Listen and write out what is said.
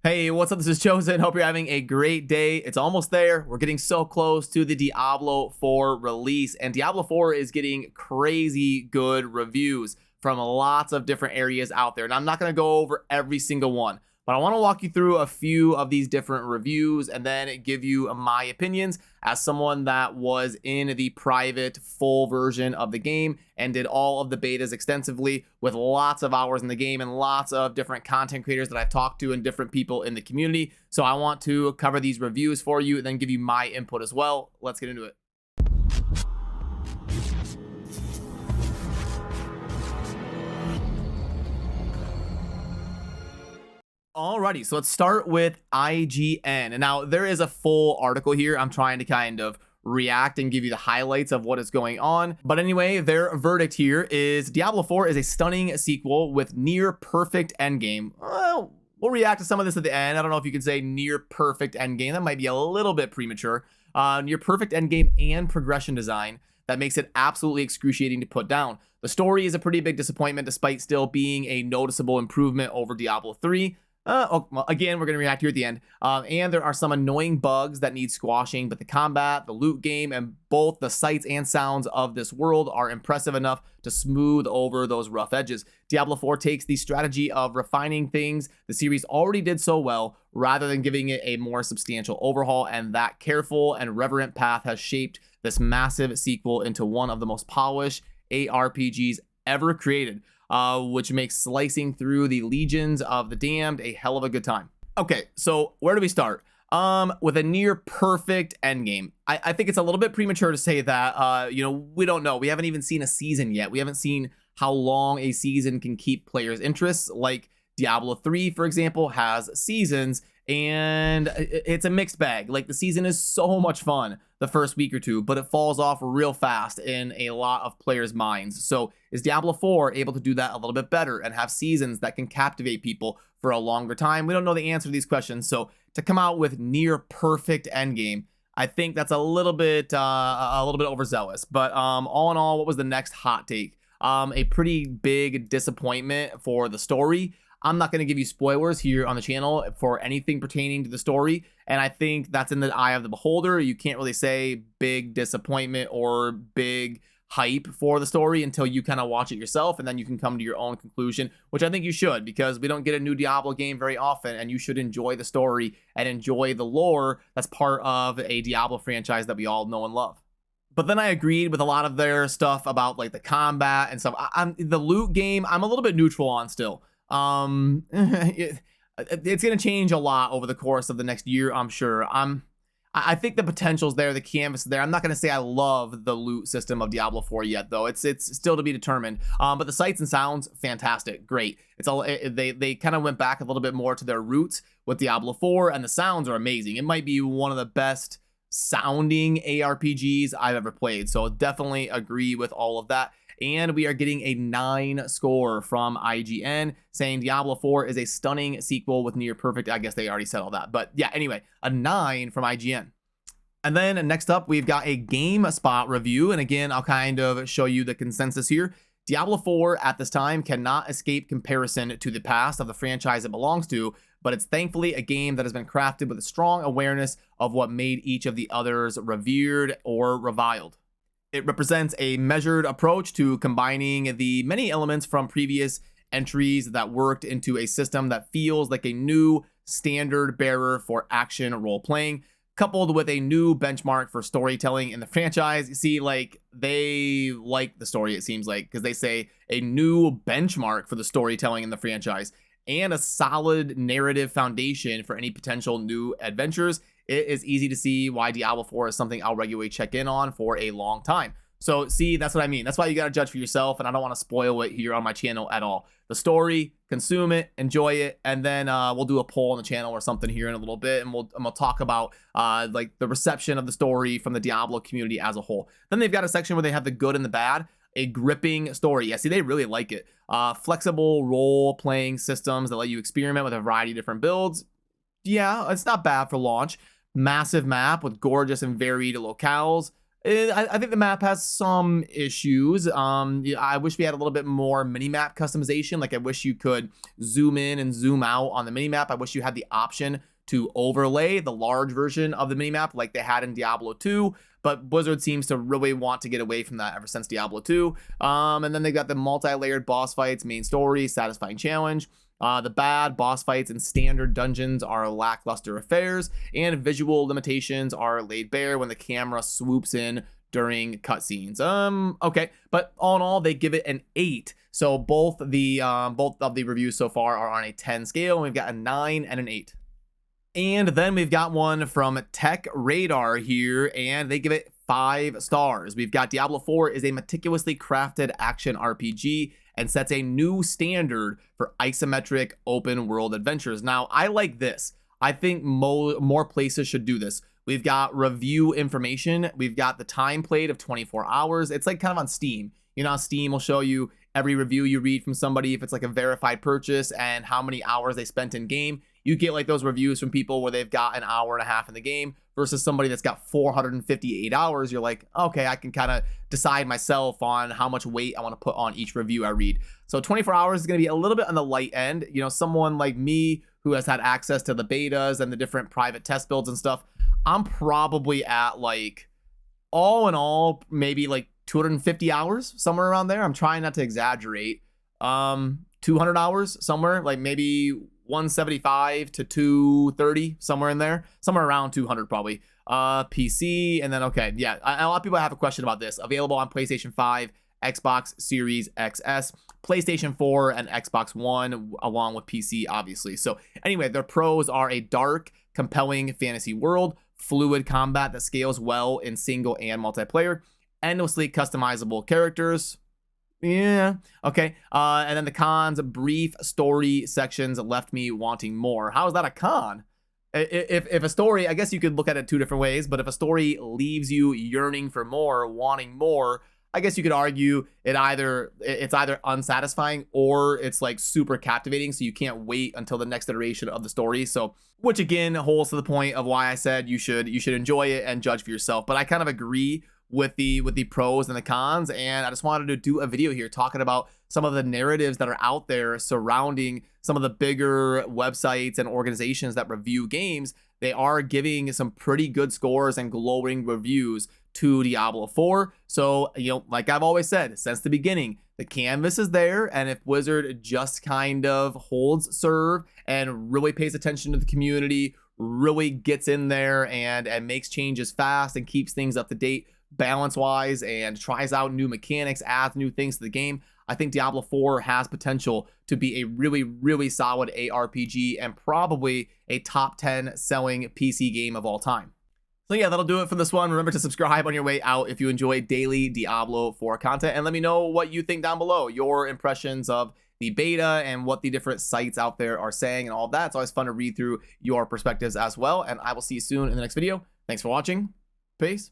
Hey, what's up? This is Chosen. Hope you're having a great day. It's almost there. We're getting so close to the Diablo 4 release, and Diablo 4 is getting crazy good reviews from lots of different areas out there. And I'm not going to go over every single one, but I want to walk you through a few of these different reviews and then give you my opinions as someone that was in the private full version of the game and did all of the betas extensively with lots of hours in the game and lots of different content creators that I've talked to and different people in the community. So I want to cover these reviews for you and then give you my input as well. Let's get into it. Alrighty, so let's start with IGN. And now there is a full article here. I'm trying to kind of react and give you the highlights of what is going on. But anyway, their verdict here is Diablo 4 is a stunning sequel with near perfect endgame. Well, we'll react to some of this at the end. I don't know if you can say near perfect endgame. That might be a little bit premature. Near perfect endgame and progression design that makes it absolutely excruciating to put down. The story is a pretty big disappointment despite still being a noticeable improvement over Diablo 3. Well, again, we're going to react here at the end. And there are some annoying bugs that need squashing, but the combat, the loot game, and both the sights and sounds of this world are impressive enough to smooth over those rough edges. Diablo 4 takes the strategy of refining things the series already did so well, rather than giving it a more substantial overhaul, and that careful and reverent path has shaped this massive sequel into one of the most polished ARPGs ever created. Which makes slicing through the legions of the damned a hell of a good time. Okay, so where do we start? With a near perfect endgame. I think it's a little bit premature to say that. We don't know. We haven't even seen a season yet. We haven't seen how long a season can keep players' interests. Like Diablo 3, for example, has seasons, and it's a mixed bag. Like the season is so much fun the first week or two, but it falls off real fast in a lot of players' minds. So is Diablo 4 able to do that a little bit better and have seasons that can captivate people for a longer time? We don't know the answer to these questions. So to come out with near perfect endgame, I think that's a little bit overzealous. But all in all, what was the next hot take? A pretty big disappointment for the story. I'm not going to give you spoilers here on the channel for anything pertaining to the story, and I think that's in the eye of the beholder. You can't really say big disappointment or big hype for the story until you kind of watch it yourself, and then you can come to your own conclusion, which I think you should, because we don't get a new Diablo game very often, and you should enjoy the story and enjoy the lore that's part of a Diablo franchise that we all know and love. But then I agreed with a lot of their stuff about like the combat and stuff. The loot game, I'm a little bit neutral on still. It's going to change a lot over the course of the next year, I'm sure. I think the potential's there, the canvas is there. I'm not going to say I love the loot system of Diablo 4 yet, though. It's still to be determined. But the sights and sounds, fantastic, great. It's all they kind of went back a little bit more to their roots with Diablo 4, and the sounds are amazing. It might be one of the best sounding ARPGs I've ever played. So definitely agree with all of that. And we are getting a 9 score from IGN saying Diablo 4 is a stunning sequel with near perfect. I guess they already said all that. But yeah, anyway, a 9 from IGN. And then next up, we've got a GameSpot review. And again, I'll kind of show you the consensus here. Diablo 4 at this time cannot escape comparison to the past of the franchise it belongs to, but it's thankfully a game that has been crafted with a strong awareness of what made each of the others revered or reviled. It represents a measured approach to combining the many elements from previous entries that worked into a system that feels like a new standard bearer for action role-playing, coupled with a new benchmark for storytelling in the franchise. You see, like, they like the story, it seems like, because they say a new benchmark for the storytelling in the franchise and a solid narrative foundation for any potential new adventures. It is easy to see why Diablo 4 is something I'll regularly check in on for a long time. So see, that's what I mean. That's why you got to judge for yourself, and I don't want to spoil it here on my channel at all. The story, consume it, enjoy it, and then we'll do a poll on the channel or something here in a little bit, and we'll talk about like the reception of the story from the Diablo community as a whole. Then they've got a section where they have the good and the bad. A gripping story. Yeah, see, they really like it. Flexible role-playing systems that let you experiment with a variety of different builds. Yeah, it's not bad for launch. Massive map with gorgeous and varied locales. I think the map has some issues. Yeah, I wish we had a little bit more mini-map customization. Like, I wish you could zoom in and zoom out on the mini-map. I wish you had the option to overlay the large version of the mini-map like they had in Diablo 2. But Blizzard seems to really want to get away from that ever since Diablo 2. And then they got the multi-layered boss fights, main story, satisfying challenge. The bad boss fights and standard dungeons are lackluster affairs, and visual limitations are laid bare when the camera swoops in during cutscenes. Okay, but all in all, they give it an 8. So both of the reviews so far are on a 10 scale, and we've got a 9 and an 8. And then we've got one from TechRadar here, and they give it 5 stars. We've got Diablo 4 is a meticulously crafted action RPG and sets a new standard for isometric open world adventures. Now, I like this. I think more places should do this. We've got review information. We've got the time played of 24 hours. It's like kind of on Steam. You know, Steam will show you every review you read from somebody, if it's like a verified purchase, and how many hours they spent in game. You get like those reviews from people where they've got an hour and a half in the game versus somebody that's got 458 hours. You're like, okay, I can kind of decide myself on how much weight I want to put on each review I read. So 24 hours is going to be a little bit on the light end. You know, someone like me who has had access to the betas and the different private test builds and stuff, I'm probably at like, all in all, maybe like 250 hours, somewhere around there. I'm trying not to exaggerate. 200 hours, somewhere, like maybe 175 to 230, somewhere in there, somewhere around 200 probably. PC, and then, okay, yeah, a lot of people have a question about this. Available on PlayStation 5, Xbox Series XS, PlayStation 4, and Xbox One, along with PC, obviously. So anyway, their pros are a dark, compelling fantasy world, fluid combat that scales well in single and multiplayer, endlessly customizable characters. Yeah, okay. And then the cons, brief story sections left me wanting more. How is that a con? If a story, I guess you could look at it 2 different ways, but if a story leaves you yearning for more, wanting more, I guess you could argue it's either unsatisfying or it's like super captivating, so you can't wait until the next iteration of the story. So, which again holds to the point of why I said you should enjoy it and judge for yourself. But I kind of agree with the pros and the cons, and I just wanted to do a video here talking about some of the narratives that are out there surrounding some of the bigger websites and organizations that review games. They are giving some pretty good scores and glowing reviews to Diablo 4. So, you know, like I've always said since the beginning, the canvas is there, and if Blizzard just kind of holds serve and really pays attention to the community, really gets in there and makes changes fast and keeps things up to date balance wise and tries out new mechanics, adds new things to the game, I think Diablo 4 has potential to be a really, really solid ARPG and probably a top 10 selling PC game of all time. So yeah, that'll do it for this one. Remember to subscribe on your way out if you enjoy daily Diablo 4 content, and let me know what you think down below, your impressions of the beta and what the different sites out there are saying and all of that. It's always fun to read through your perspectives as well, and I will see you soon in the next video. Thanks for watching. Peace.